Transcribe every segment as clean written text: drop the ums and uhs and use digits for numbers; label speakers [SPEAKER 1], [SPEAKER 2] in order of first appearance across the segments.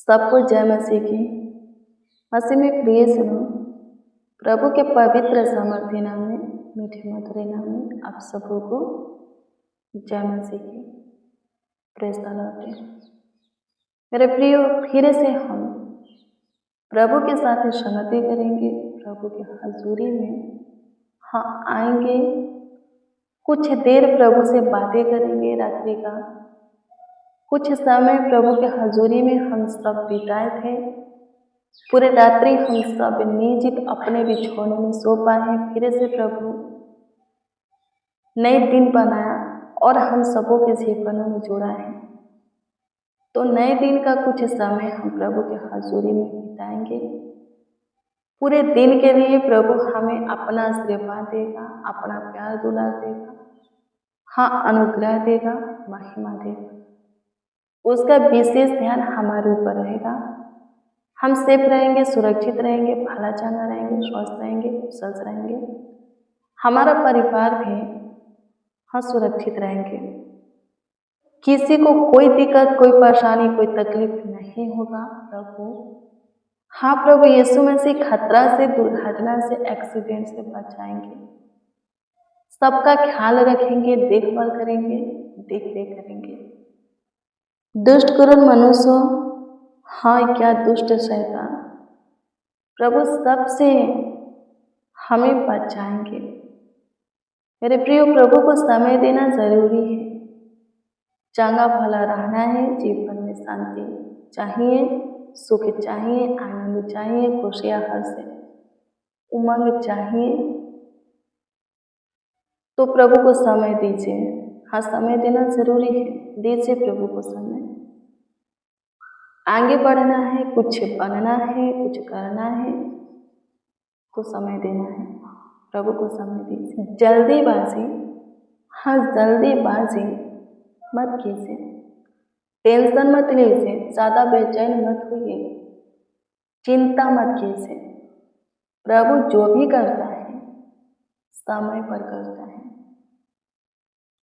[SPEAKER 1] सबको जय मसीह की। मसीह में प्रिय सुनो, प्रभु के पवित्र सामर्थ्य नाम में, मीठे मधुरे नाम में आप सबों को जय मसीह की। Praise the Lord. मेरे प्रियो, फिर से हम प्रभु के साथ संगति करेंगे, प्रभु के हजूरी में हाँ आएंगे, कुछ देर प्रभु से बातें करेंगे। रात्रि का कुछ समय प्रभु के हजूरी में हम सब बिताए थे। पूरे रात्रि हम सब निजित अपने बिछौने में सो पाए। फिर से प्रभु नए दिन बनाया और हम सबों के जीवनों में जोड़ा है। तो नए दिन का कुछ समय हम प्रभु के हजूरी में बिताएंगे। पूरे दिन के लिए प्रभु हमें अपना आशीर्वाद देगा, अपना प्यार दुलार देगा, हाँ अनुग्रह देगा, महिमा देगा। उसका विशेष ध्यान हमारे ऊपर रहेगा। हम सेफ रहेंगे, सुरक्षित रहेंगे, भला चंगा रहेंगे, स्वस्थ रहेंगे, कुशल रहेंगे। हमारा परिवार भी हाँ सुरक्षित रहेंगे। किसी को कोई दिक्कत, कोई परेशानी, कोई तकलीफ नहीं होगा। प्रभु यीशु मसीह खतरा से, दुर्घटना से, एक्सीडेंट से बचाएंगे। सबका ख्याल रखेंगे, देखभाल करेंगे, देख रेख करेंगे। दुष्ट क्रूर मनुष्य, हाँ क्या दुष्ट शैतान, प्रभु सबसे हमें बचाएंगे। मेरे प्रियो, प्रभु को समय देना जरूरी है। चंगा भला रहना है, जीवन में शांति चाहिए, सुख चाहिए, आनंद चाहिए, खुशियाँ हर्ष उमंग चाहिए। तो प्रभु को समय दीजिए। हाँ समय देना जरूरी है, दीजिए प्रभु को समय। आगे बढ़ना है, कुछ बनना है, कुछ करना है तो समय देना है। प्रभु को समय दीजिए। जल्दीबाजी, हाँ जल्दीबाजी मत कीजिए, टेंशन मत लीजिए, ज़्यादा बेचैन मत होइए, चिंता मत कीजिए। प्रभु जो भी करता है समय पर करता है,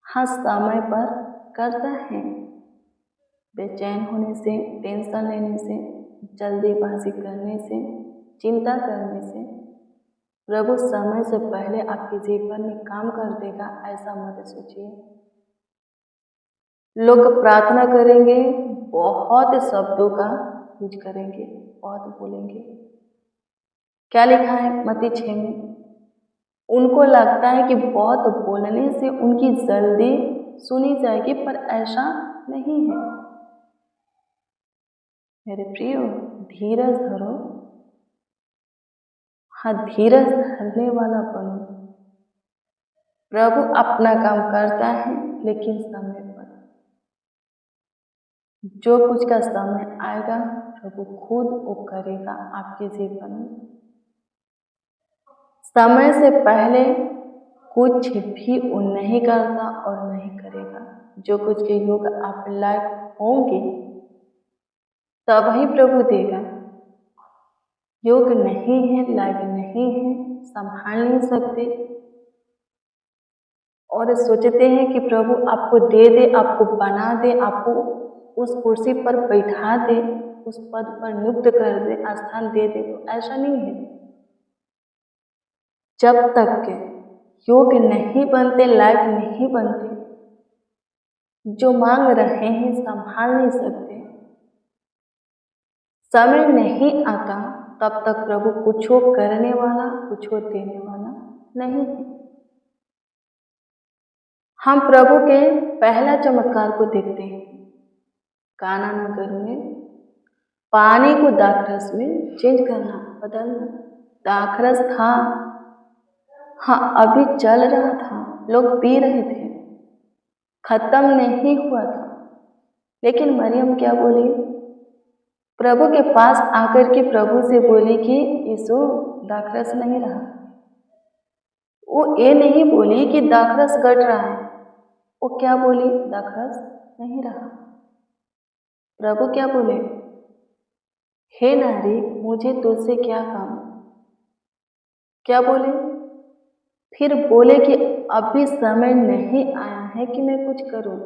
[SPEAKER 1] हाँ समय पर करता है। बेचैन होने से, टेंशन लेने से, जल्दीबाजी करने से, चिंता करने से प्रभु समय से पहले आपके जीवन में काम कर देगा, ऐसा मत सोचिए। लोग प्रार्थना करेंगे, बहुत शब्दों का यूज करेंगे, बहुत बोलेंगे। क्या लिखा है मत्ती 6 में? उनको लगता है कि बहुत बोलने से उनकी जल्दी सुनी जाएगी, पर ऐसा नहीं है। मेरे प्रियो, धीरज धरो, हाँ धीरज धरने वाला बनो। प्रभु अपना काम करता है, लेकिन समय पर। जो कुछ का समय आएगा प्रभु खुद वो करेगा आपके जीवन में। समय से पहले कुछ भी वो नहीं करता और नहीं करेगा। जो कुछ के योग आप लायक होंगे तब ही प्रभु देगा। योग नहीं है, लायक नहीं है, संभाल नहीं सकते और सोचते हैं कि प्रभु आपको दे दे, आपको बना दे, आपको उस कुर्सी पर बैठा दे, उस पद पर नियुक्त कर दे, स्थान दे दे, तो ऐसा नहीं है। जब तक के योग नहीं बनते, लायक नहीं बनते, जो मांग रहे हैं संभाल नहीं सकते, समय नहीं आता, तब तक प्रभु कुछ करने वाला, कुछ देने वाला नहीं है। हम प्रभु के पहला चमत्कार को देखते हैं। काना नगर में पानी को दाखरस में चेंज करना, बदलना। दाखरस था, हाँ अभी चल रहा था, लोग पी रहे थे, खत्म नहीं हुआ था। लेकिन मरियम क्या बोली? प्रभु के पास आकर के प्रभु से बोली कि यीशु दाखरस नहीं रहा। वो ये नहीं बोली कि दाखरस घट रहा है, वो क्या बोली? दाखरस नहीं रहा। प्रभु क्या बोले? हे नारी, मुझे तुझसे क्या काम? क्या बोले? फिर बोले कि अभी समय नहीं आया है कि मैं कुछ करूं।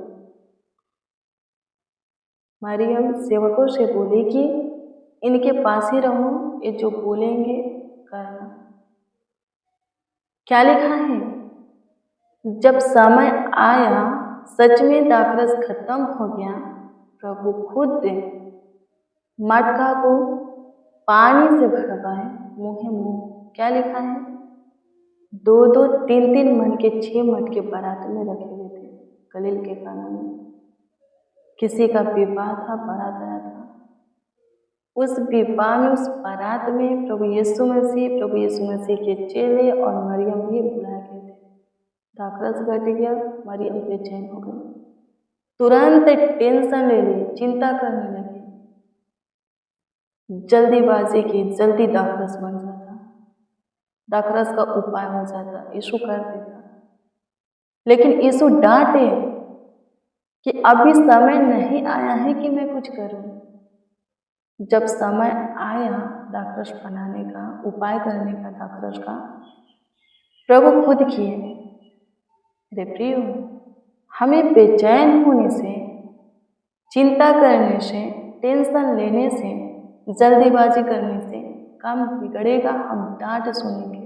[SPEAKER 1] मरियम सेवकों से बोली कि इनके पास ही रहो, ये जो बोलेंगे करना। क्या लिखा है? जब समय आया, सच में दाखरस खत्म हो गया, प्रभु खुद मटका को पानी से भरवाए मुँहे मुँह। क्या लिखा है? 2-2, 3-3 मन के 6 मटके बारात में रखे हुए थे गलील के काना में। किसी का विवाह था, बारात आया था। उस विवाह में, उस बारात में प्रभु यीशु मसीह के चेले और मरियम भी बुलाए गए थे। दाखरस घट गया, मरियम बेचैन हो गई, तुरंत टेंशन ले ली, चिंता करने लगी, जल्दीबाजी की, जल्दी दाखरस बन जाता, दाखरस का उपाय हो जाता, यीशु कर देता। लेकिन यीशु डांटे कि अभी समय नहीं आया है कि मैं कुछ करूं। जब समय आया दाखरस बनाने का, उपाय करने का दाखरस का, प्रभु खुद किए। मेरे प्रियो, हमें बेचैन होने से, चिंता करने से, टेंशन लेने से, जल्दीबाजी करने से काम बिगड़ेगा, हम डांट सुनेंगे,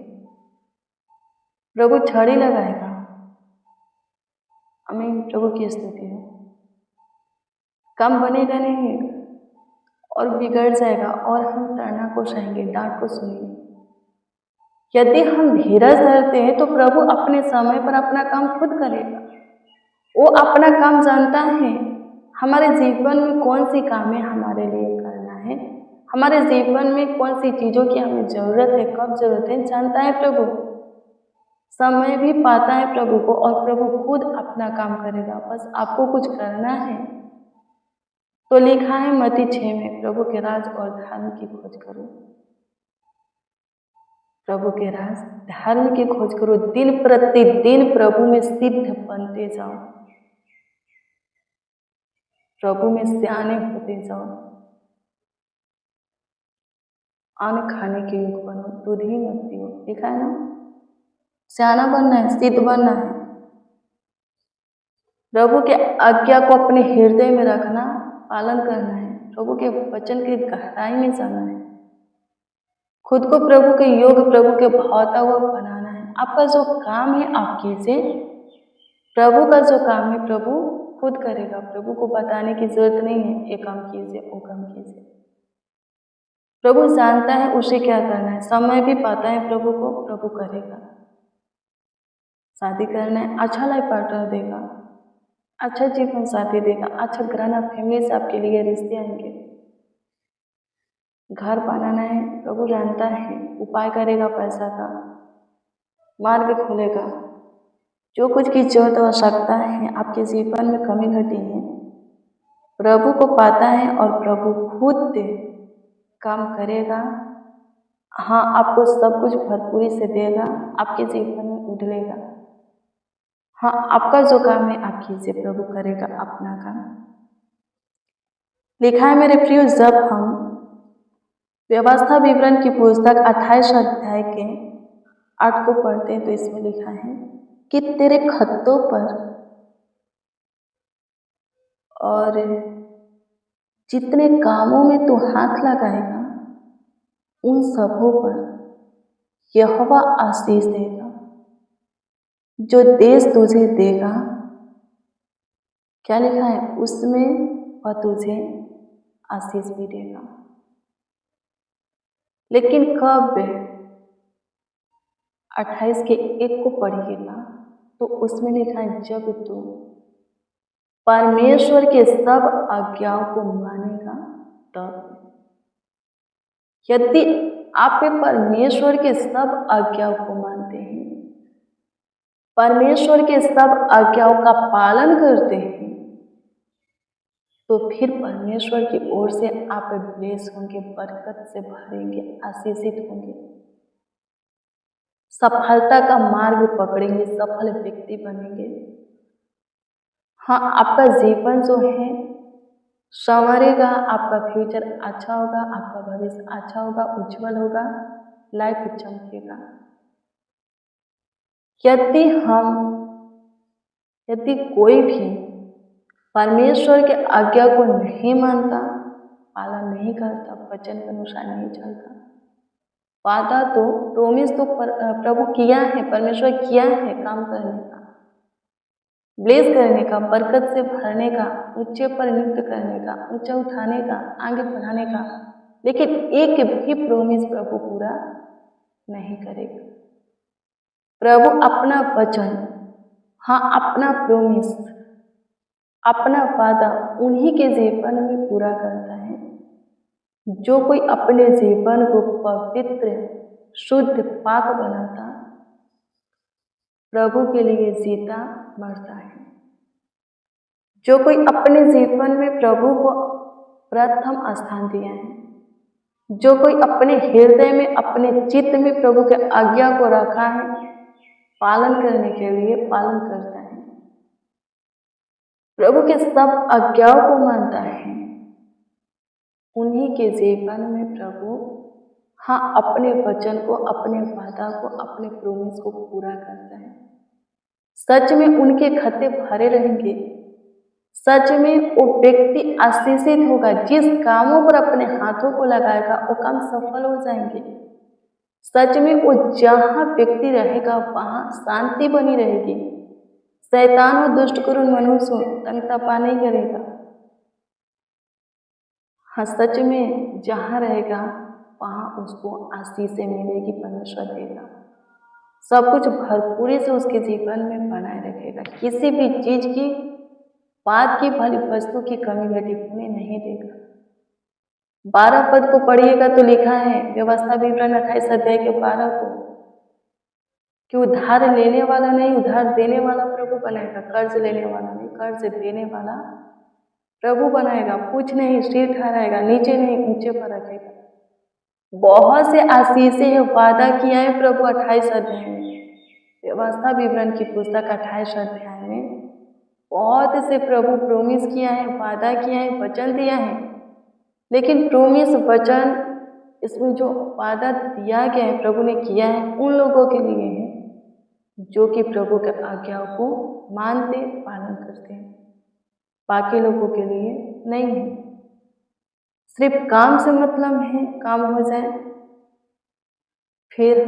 [SPEAKER 1] प्रभु छड़ी लगाएगा। आमीन। प्रभु की स्तुति हो। काम बनेगा नहीं और बिगड़ जाएगा और हम ताना को सहेंगे, डांट को सुनेंगे। यदि हम धीरज धरते हैं तो प्रभु अपने समय पर अपना काम खुद करेगा। वो अपना काम जानता है। हमारे जीवन में कौन सी कामें हमारे लिए करना है, हमारे जीवन में कौन सी चीज़ों की हमें ज़रूरत है, कब ज़रूरत है, जानता है प्रभु। समय भी पाता है प्रभु को और प्रभु खुद अपना काम करेगा। बस आपको कुछ करना है। तो लिखा है मत्ती 6 में, प्रभु के राज और धर्म की खोज करो। प्रभु के राज, धर्म की खोज करो। दिन प्रतिदिन प्रभु में सिद्ध बनते जाओ, प्रभु में सियाने होते जाओ। अन्न खाने के योग बनो, दूध ही मत पियो। लिखा है ना, सियाना बनना है, सिद्ध बनना है। प्रभु के आज्ञा को अपने हृदय में रखना, पालन करना है। प्रभु के वचन की गहराई में जाना है। खुद को प्रभु के योग, प्रभु के भावता हुआ बनाना है। आपका जो काम है आप कीजिए, प्रभु का जो काम है प्रभु खुद करेगा। प्रभु को बताने की जरूरत नहीं है, ये काम कीजिए, वो काम कीजिए। प्रभु जानता है उसे क्या करना है, समय भी पाता है प्रभु को, प्रभु करेगा। शादी करना है, अच्छा लाइफ पार्टनर देगा, अच्छा जीवन साथी देगा, अच्छा घराना फैमिली से आपके लिए रिश्ते आएंगे। घर बनाना है, प्रभु जानता है, उपाय करेगा, पैसा का मार्ग खोलेगा। जो कुछ की जरूरत आवश्यकता है आपके जीवन में कमी घटी है, प्रभु को पाता है और प्रभु खुद काम करेगा। हाँ, आपको सब कुछ भरपूरी से देगा, आपके जीवन में उड़ेगा। हाँ, आपका जो काम है आप कीजिए, प्रभु करेगा अपना काम। लिखा है मेरे प्रियो, जब हम व्यवस्था विवरण की पुस्तक 28 अध्याय के 8 को पढ़ते हैं तो इसमें लिखा है कि तेरे खत्तों पर और जितने कामों में तू हाथ लगाएगा उन सबों पर यहोवा आशीष देगा। जो देश तुझे देगा, क्या लिखा है, उसमें वह तुझे आशीष भी देगा। लेकिन कब? 28 के 1 को पढ़िएगा तो उसमें लिखा है, जब तू परमेश्वर के सब आज्ञाओं को मानेगा तब। यदि आप परमेश्वर के सब आज्ञाओं को मानते हैं, परमेश्वर के सब आज्ञाओं का पालन करते हैं, तो फिर परमेश्वर की ओर से आप ब्लेस होंगे, बरकत से भरेंगे, आशीषित होंगे, सफलता का मार्ग पकड़ेंगे, सफल व्यक्ति बनेंगे। हाँ, आपका जीवन जो है संवरेगा, आपका फ्यूचर अच्छा होगा, आपका भविष्य अच्छा होगा, उज्जवल होगा, लाइफ चमकेगा। यदि कोई भी परमेश्वर के आज्ञा को नहीं मानता, पालन नहीं करता, वचन के अनुसार नहीं चलता, वादा तो प्रोमिस तो प्रभु किया है, परमेश्वर किया है काम करने का, ब्लेस करने का, बरकत से भरने का, ऊंचे पर नियुक्त करने का, ऊंचा उठाने का, आगे बढ़ाने का, लेकिन एक भी प्रोमिस प्रभु पूरा नहीं करेगा। प्रभु अपना वचन, हाँ अपना प्रोमिस, अपना वादा उन्हीं के जीवन में पूरा करता है जो कोई अपने जीवन को पवित्र शुद्ध पाक बनाता, प्रभु के लिए जीता मरता है। जो कोई अपने जीवन में प्रभु को प्रथम स्थान दिया है, जो कोई अपने हृदय में अपने चित्त में प्रभु के आज्ञा को रखा है, पालन करने के लिए पालन करता है, प्रभु के सब आज्ञाओं को मानता है, उन्हीं के जीवन में प्रभु हाँ अपने वचन को, अपने वादा को, अपने प्रोमिस को पूरा करता है। सच में उनके खाते भरे रहेंगे, सच में वो व्यक्ति आशीषित होगा, जिस कामों पर अपने हाथों को लगाएगा वो काम सफल हो जाएंगे। सच में वो जहाँ व्यक्ति रहेगा वहाँ शांति बनी रहेगी, शैतान और दुष्ट कुरुन मनुष्य तंग तपा नहीं करेगा। हाँ सच में जहाँ रहेगा वहाँ उसको आशीषें मिलेगी, परमेश्वर देगा, सब कुछ भरपूरी से उसके जीवन में बनाए रखेगा, किसी भी चीज की बात की भली वस्तु की कमी घटी होने नहीं देगा। 12 पद को पढ़िएगा तो लिखा है व्यवस्था विवरण 28 अध्याय के 12 को कि उधार लेने वाला नहीं उधार देने वाला प्रभु बनाएगा, कर्ज लेने वाला नहीं कर्ज देने वाला प्रभु बनाएगा, कुछ नहीं सिर ठहराएगा, नीचे नहीं ऊंचे पर रखेगा। बहुत से आशीषें वादा किया है प्रभु 28 अध्याय में, व्यवस्था विवरण की पुस्तक 28 अध्याय में बहुत से प्रभु प्रोमिस किया है, वादा किया है, वचन दिया है, लेकिन प्रोमिस वचन इसमें जो वादा दिया गया है प्रभु ने किया है उन लोगों के लिए है जो कि प्रभु के आज्ञाओं को मानते पालन करते हैं, बाकी लोगों के लिए नहीं है। सिर्फ काम से मतलब है, काम हो जाए, फिर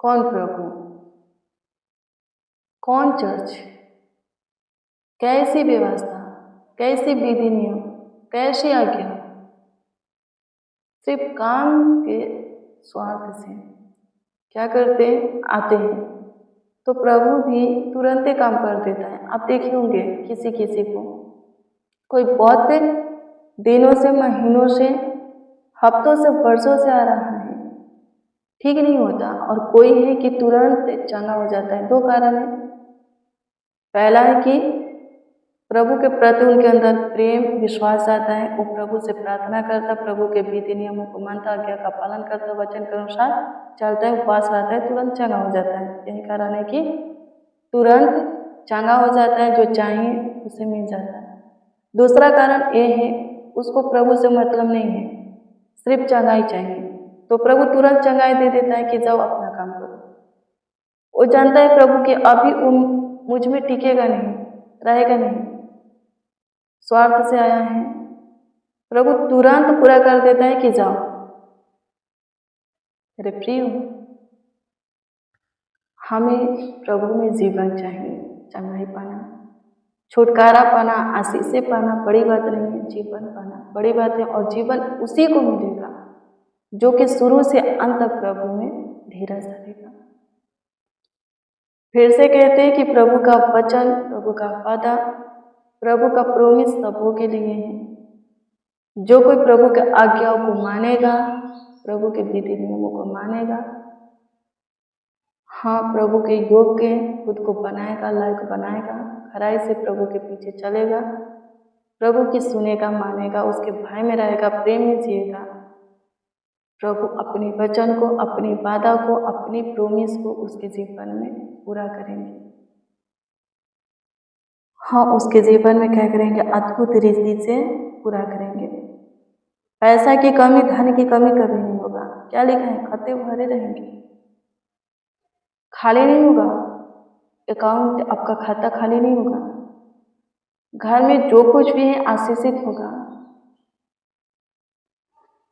[SPEAKER 1] कौन प्रभु, कौन चर्च, कैसी व्यवस्था, कैसी विधि नियम, कैसी आज्ञा, सिर्फ काम के स्वार्थ से क्या करते हैं, आते हैं तो प्रभु भी तुरंत काम कर देता है। आप देखे होंगे किसी किसी को, कोई बहुत दिनों से, महीनों से, हफ्तों से, वर्षों से आ रहा है, ठीक नहीं होता, और कोई है कि तुरंत चंगा हो जाता है। 2 कारण है, पहला है कि प्रभु के प्रति उनके अंदर प्रेम विश्वास आता है, वो प्रभु से प्रार्थना करता, प्रभु के विधि नियमों को मानता, आज्ञा का पालन करता, वचन के अनुसार चलता है, उपवास रहता है, तुरंत चंगा हो जाता है। यही कारण है कि तुरंत चंगा हो जाता है, जो चाहिए उसे मिल जाता है। दूसरा कारण ये है उसको प्रभु से मतलब नहीं है, सिर्फ चंगाई चाहिए, तो प्रभु तुरंत चंगाई दे देता है कि जाओ अपना काम करो। वो जानता है प्रभु कि अभी मुझ में टिकेगा नहीं, रहेगा नहीं, स्वार्थ से आया है, प्रभु तुरंत पूरा कर देता है कि जाओ मेरे प्रिय, हमें प्रभु में जीवन चाहिए, चंगाई पाना, छुटकारा पाना, आशीषें पाना बड़ी बात नहीं है, जीवन पाना बड़ी बात है, और जीवन उसी को मिलेगा जो कि शुरू से अंत तक प्रभु में धीरज धरेगा। फिर से कहते हैं कि प्रभु का वचन, प्रभु का वादा, प्रभु का प्रोमिस सबों के लिए है। जो कोई प्रभु के आज्ञाओं को मानेगा, प्रभु के विधि नियमों को मानेगा, हाँ प्रभु के योग्य खुद को बनाएगा, लायक बनाएगा, खराई से प्रभु के पीछे चलेगा, प्रभु की सुनेगा, मानेगा, उसके भय में रहेगा, प्रेम में जिएगा, प्रभु अपने वचन को, अपनी वादा को, अपनी प्रोमिस को उसके जीवन में पूरा करेंगे। हाँ उसके जीवन में क्या करेंगे, अद्भुत रीति से पूरा करेंगे। पैसा की कमी, धन की कमी कभी नहीं होगा। क्या लिखा है, खाते भरे रहेंगे, खाली नहीं होगा, अकाउंट आपका खाता खाली नहीं होगा। घर में जो कुछ भी है आशीषित होगा।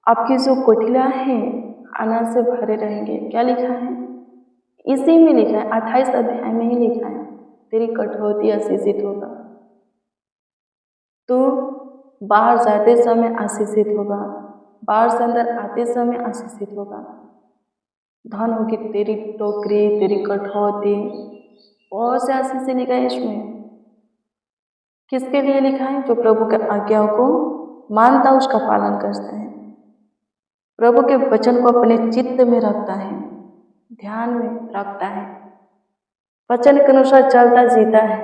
[SPEAKER 1] आपकी जो कोठिला है अनाज से भरे रहेंगे। क्या लिखा है? इसी में लिखा है, 28 अध्याय में ही लिखा है, तेरी कठौती आशीषित होगा। तो बाहर जाते समय आशीषित होगा, बाहर से अंदर आते समय आशीषित होगा। धन होगी तेरी टोकरी, तेरी कठौती, बहुत से आशीष लिखा है इसमें। किसके लिए लिखा है? जो प्रभु के आज्ञाओं को मानता, उसका पालन करता है, प्रभु के वचन को अपने चित्त में रखता है, ध्यान में रखता है, वचन के अनुसार चलता जीता है,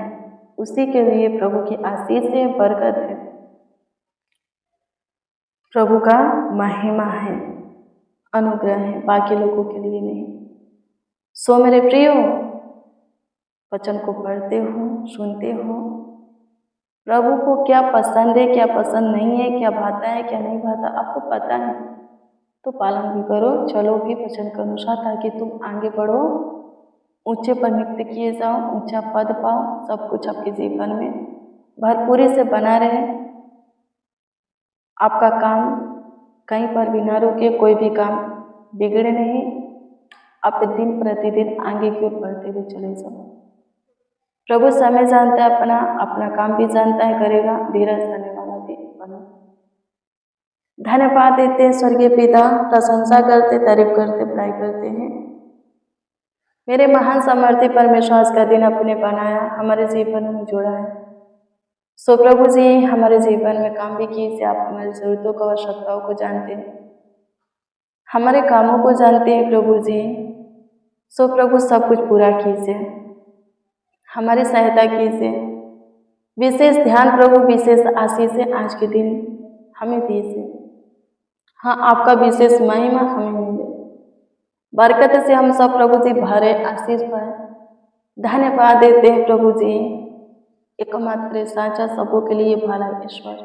[SPEAKER 1] उसी के लिए प्रभु की आशीष है, बरकत है, प्रभु का महिमा है, अनुग्रह है, बाकी लोगों के लिए नहीं। सो मेरे प्रियो, वचन को पढ़ते हो, सुनते हो, प्रभु को क्या पसंद है, क्या पसंद नहीं है, क्या भाता है, क्या नहीं भाता, आपको पता है, तो पालन भी करो, चलो भी वचन के अनुसार, ताकि तुम आगे बढ़ो, ऊंचे पर नियुक्त किए जाओ, ऊंचा पद पाओ, सब कुछ आपके जीवन में भरपूरी से बना रहे, आपका काम कहीं पर भी ना रुके, कोई भी काम बिगड़े नहीं, आप दिन प्रतिदिन आगे की ओर बढ़ते हुए चले जाओ। प्रभु समय जानता है अपना, अपना काम भी जानता है, करेगा, धीरज रहने वाला भी बनो। धन्यवाद देते हैं स्वर्गीय पिता, प्रशंसा करते, तारीफ करते, बड़ाई करते हैं। मेरे महान सामर्थ्य परमेश्वर आज का दिन अपने बनाया, हमारे जीवन में जोड़ा है। सो प्रभु जी हमारे जीवन में काम भी कीजिए, आप हमारी जरूरतों को, आवश्यकताओं को जानते हैं, हमारे कामों को जानते हैं प्रभु जी। सो प्रभु सब कुछ पूरा कीजिए, हमारी सहायता कीजिए, विशेष ध्यान प्रभु, विशेष आशीष आज के दिन हमें दीजिए। हाँ, आपका विशेष महिमा हमें मिले, बरकत से हम सब प्रभु जी भरे, आशीष पाए। धन्यवाद देते हैं प्रभु जी, एकमात्र साचा सबों के लिए भला ईश्वर,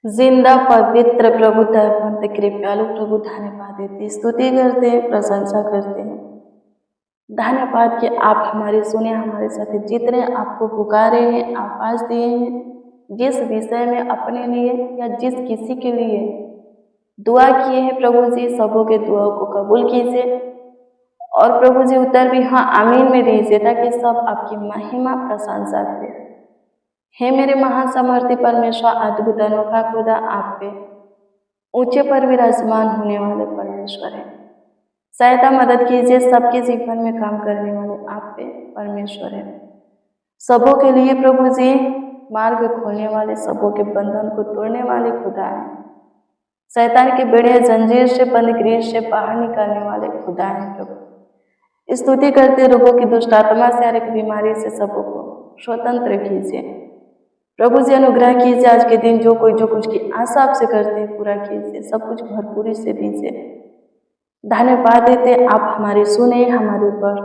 [SPEAKER 1] जिंदा पवित्र प्रभु, दयावंत कृपालु प्रभु, धन्यवाद देते, स्तुति करते हैं, प्रशंसा करते हैं। धन्यवाद कि आप हमारी सुने, हमारे साथ जितने आपको पुकारे हैं, आवाज दिए हैं, जिस विषय में अपने लिए या जिस किसी के लिए दुआ किए हैं प्रभु जी, सबों के दुआओं को कबूल कीजिए, और प्रभु जी उत्तर भी हाँ आमीन में दीजिए, ताकि सब आपकी महिमा प्रशंसा करें। हे मेरे महान सामर्थ्य परमेश्वर, अद्भुत अनोखा खुदा, आप पे ऊंचे पर विराजमान होने वाले परमेश्वर है, सहायता मदद कीजिए, सबके जीवन में काम करने वाले आप पे परमेश्वर है, सबों के लिए प्रभु जी मार्ग खोलने वाले, सबों के बंधन को तोड़ने वाले खुदा है, शैतान के बेड़े जंजीर से, बंद गृह से बाहर निकालने वाले खुदा है। प्रभु स्तुति करते, रोगों की दुष्ट आत्मा से, हर एक बीमारी से सबों को स्वतंत्र कीजिए प्रभु जी, अनुग्रह कीजिए, आज के दिन जो कुछ की आशा आपसे करते हैं पूरा कीजिए, सब कुछ भरपूरी से दीजिए। धन्यवाद देते, आप हमारी सुने, हमारे ऊपर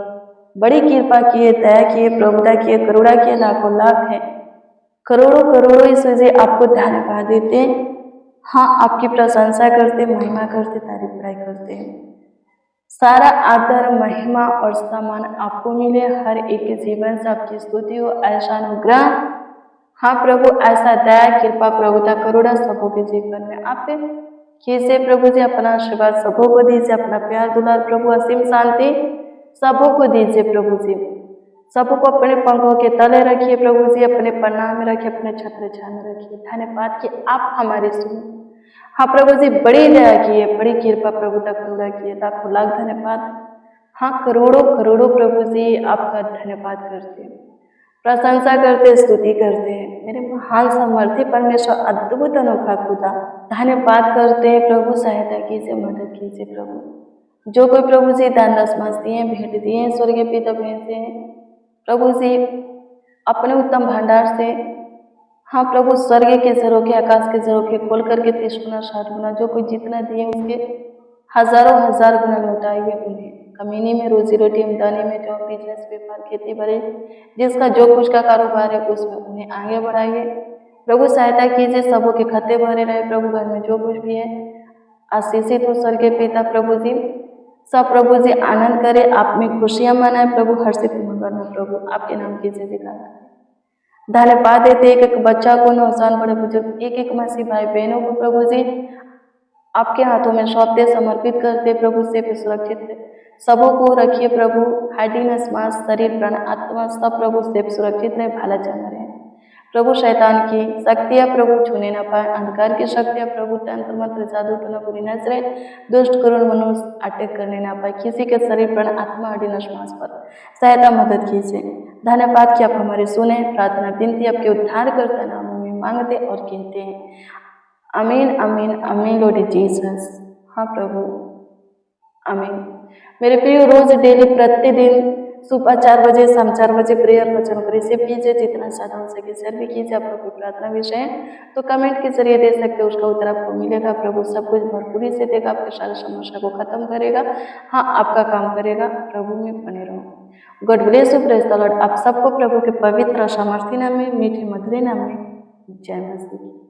[SPEAKER 1] बड़ी कृपा किए, दया किए, प्रभुता किए, करुणा किए, लाखों लाख है, करोड़ों करोड़ों ईश्वर जी आपको धन्यवाद देते। हाँ, आपकी प्रशंसा करते, महिमा करते, तारीफ बड़ाई करते हैं। सारा आदर, महिमा और सम्मान आपको मिले, हर एक के जीवन से आपकी स्तुति हो, ऐसा अनुग्रह, हाँ प्रभु, ऐसा दया, कृपा, प्रभुता, करुणा सबों के जीवन में आप कीजिए प्रभु जी, अपना आशीर्वाद सबों को दीजिए, अपना प्यार दुलार प्रभु, असीम शांति सबों को दीजिए प्रभु जी, सबों को अपने पंखों के तले रखिए प्रभु जी, अपने पन्ना में रखिए, अपने छत्र छाया में रखिए। धन्यवाद कि आप हमारे सुने, हाँ प्रभु जी, बड़ी दया किए, बड़ी कृपा प्रभुता, करुणा किए, लाखों लाख धन्यवाद। हाँ, करोड़ों करोड़ों प्रभु जी आपका धन्यवाद करते हैं, प्रशंसा करते, स्तुति करते हैं। मेरे महान सामर्थ्य परमेश्वर, अद्भुत अनोखा खुदा, धन्यवाद करते हैं प्रभु, सहायता कीजिए, मदद कीजिए प्रभु। जो कोई प्रभु जी दान दशमांश दिए, भेंट दिए, स्वर्गीय पिता भेजते हैं प्रभु जी, अपने उत्तम भंडार से, हाँ प्रभु, स्वर्ग के झरोखे, आकाश के झरोखे खोल करके 30 गुना 60 गुना जो कोई जितना दिए उसके हजारों हजार गुना लौटाइए उन्हें, कमीनी में, रोजी रोटी, आमदनी में, जॉब, बिजनेस, व्यापार, खेती बाड़ी, जिसका जो कुछ का कारोबार है उसमें उन्हें आगे बढ़ाइए प्रभु, सहायता कीजिए, सबों के खत्ते भरे रहे प्रभु, घर में जो कुछ भी है आशीषित हो स्वर्गीय पिता प्रभु जी, सब प्रभु जी आनंद करे, आप में खुशियां मनाए प्रभु, हर्षित मंगल हो प्रभु, आपके नाम की जय जयकार। धन्यवाद देते एक एक बच्चा को, नौजवान बड़े बुजुर्ग, एक एक मसीह भाई बहनों को प्रभु जी आपके हाथों में सौंपते समर्पित करते प्रभु से पे सुरक्षित सबों को रखिए प्रभु, हार्डिनेस मांस शरीर प्राण आत्मा सब प्रभु से सुरक्षित रहे, भाला चल रहे प्रभु। शैतान की शक्तियाँ प्रभु छूने न पाए, अंधकार की शक्तियाँ प्रभु तंत्र मंत्र जादू टोना बुरी नजरें दुष्ट करुण मनुष्य अटैक करने ना पाए, किसी के शरीर प्राण आत्मा हार्डिनेस मांस पर सहायता मदद कीजिए। धन्यवाद कि आप हमारी सुने, प्रार्थना विनती आपके उद्धार करता नामों में मांगते और कहते हैं अमीन अमीन अमीन लॉर्ड जीसस। हाँ प्रभु अमीन। मेरे प्रिय रोज डेली प्रतिदिन सुबह 4 बजे शाम 4 बजे प्रेयर वचन को रिसीव कीजिए, जितना ज़्यादा हो सके शेयर भी कीजिए। आपका कोई प्रार्थना विषय है तो कमेंट के जरिए दे सकते हो, उसका उत्तर आपको मिलेगा। प्रभु सब कुछ भरपूरी से देगा, आपके सारी समस्या को खत्म करेगा, हाँ आपका काम करेगा। प्रभु में बने रहो। God bless you, praise the Lord. आप सबको प्रभु के पवित्र सामर्थ्य नाम में मीठे मधुरे नाम में जय मसीह।